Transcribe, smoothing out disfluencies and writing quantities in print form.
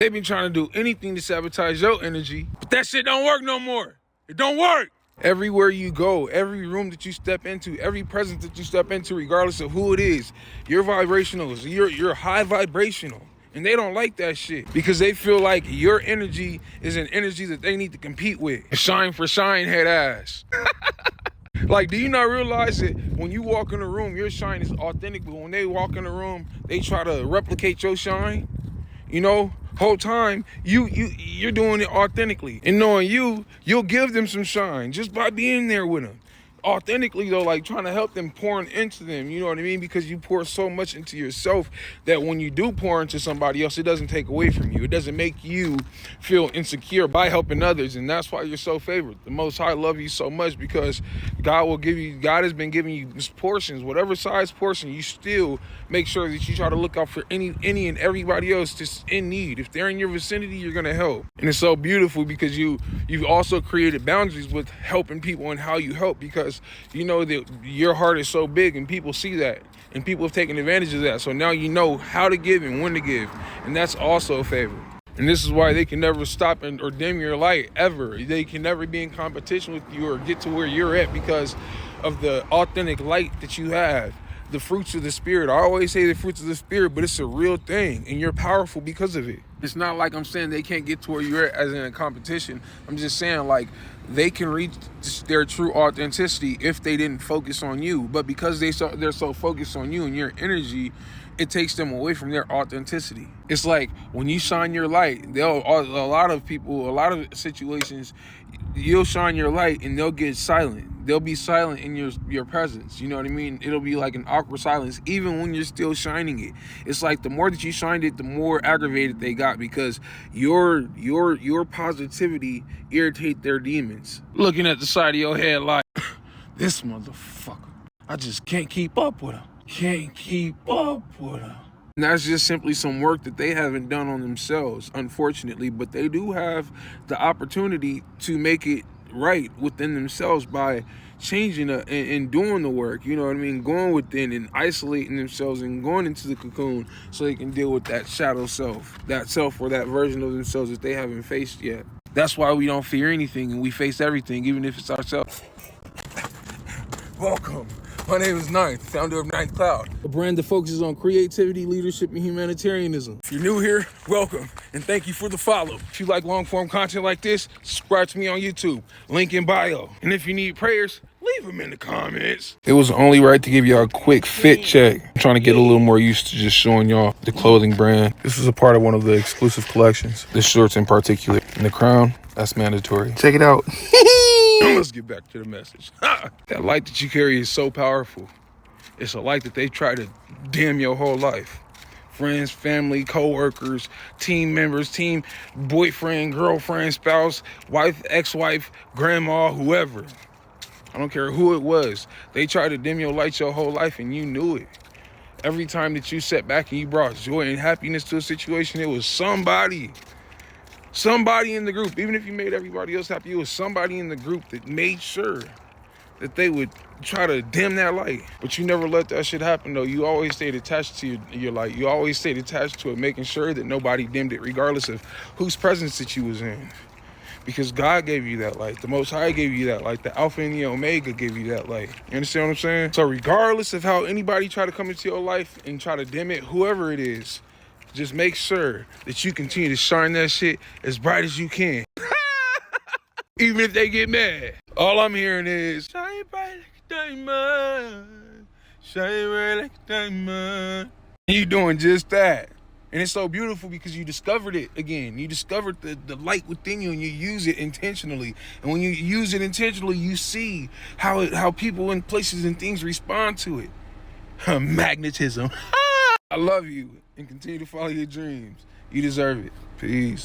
They've been trying to do anything to sabotage your energy, but that shit don't work no more. It don't work. Everywhere you go, every room that you step into, every presence that you step into, regardless of who it is, you're vibrational. You're high vibrational. And they don't like that shit because they feel like your energy is an energy that they need to compete with. Shine for shine, head ass. Like, do you not realize that when you walk in a room, your shine is authentic, but when they walk in the room, they try to replicate your shine? You know, whole time you're doing it authentically, and knowing you'll give them some shine just by being there with them. Authentically though, like trying to help them, pouring into them, you know what I mean? Because you pour so much into yourself that when you do pour into somebody else, it doesn't take away from you. It doesn't make you feel insecure by helping others, and that's why you're so favored. The Most High love you so much because God has been giving you portions, whatever size portion. You still make sure that you try to look out for any and everybody else that's in need. If they're in your vicinity, you're gonna help. And it's so beautiful because you've also created boundaries with helping people and how you help, because you know that your heart is so big and people see that and people have taken advantage of that. So now you know how to give and when to give, and that's also a favor. And this is why they can never stop or dim your light ever. They can never be in competition with you or get to where you're at because of the authentic light that you have. The fruits of the spirit. I always say the fruits of the spirit, but it's a real thing and you're powerful because of it. It's not like I'm saying they can't get to where you're at as in a competition. I'm just saying like they can reach their true authenticity if they didn't focus on you. But because they're so focused on you and your energy, it takes them away from their authenticity. It's like when you shine your light, a lot of situations, you'll shine your light and they'll get silent. They'll be silent in your presence. You know what I mean? It'll be like an awkward silence, even when you're still shining it. It's like the more that you shined it, the more aggravated they got because your positivity irritate their demons. Looking at the side of your head like, this motherfucker, I just can't keep up with him. Can't keep up with him. And that's just simply some work that they haven't done on themselves, unfortunately. But they do have the opportunity to make it right within themselves by changing and doing the work. You know what I mean? Going within and isolating themselves and going into the cocoon so they can deal with that shadow self, or that version of themselves that they haven't faced yet. That's why we don't fear anything and we face everything, even if it's ourselves. Welcome. My name is Ninth, founder of Ninth Cloud, a brand that focuses on creativity, leadership, and humanitarianism. If you're new here, welcome, and thank you for the follow. If you like long-form content like this, subscribe to me on YouTube, link in bio. And if you need prayers, leave them in the comments. It was only right to give y'all a quick fit check. I'm trying to get a little more used to just showing y'all the clothing brand. This is a part of one of the exclusive collections. The shorts in particular. And the crown, that's mandatory. Check it out. Let's get back to the message. That light that you carry is so powerful. It's a light that they try to dim your whole life. Friends, family, co-workers, team members, team boyfriend, girlfriend, spouse, wife, ex-wife, grandma, whoever. I don't care who it was. They tried to dim your light your whole life and you knew it. Every time that you sat back and you brought joy and happiness to a situation, it was somebody in the group. Even if you made everybody else happy, it was somebody in the group that made sure that they would try to dim that light. But you never let that shit happen though. You always stayed attached to your light. You always stayed attached to it, making sure that nobody dimmed it, regardless of whose presence that you was in. Because God gave you that light. The Most High gave you that light. The Alpha and the Omega gave you that light. You understand what I'm saying? So regardless of how anybody try to come into your life and try to dim it, whoever it is, just make sure that you continue to shine that shit as bright as you can. Even if they get mad. All I'm hearing is, shine bright like a diamond. Shine bright like a diamond. And you doing just that. And it's so beautiful because you discovered it again. You discovered the light within you and you use it intentionally. And when you use it intentionally, you see how people and places and things respond to it. Magnetism. I love you and continue to follow your dreams. You deserve it. Peace.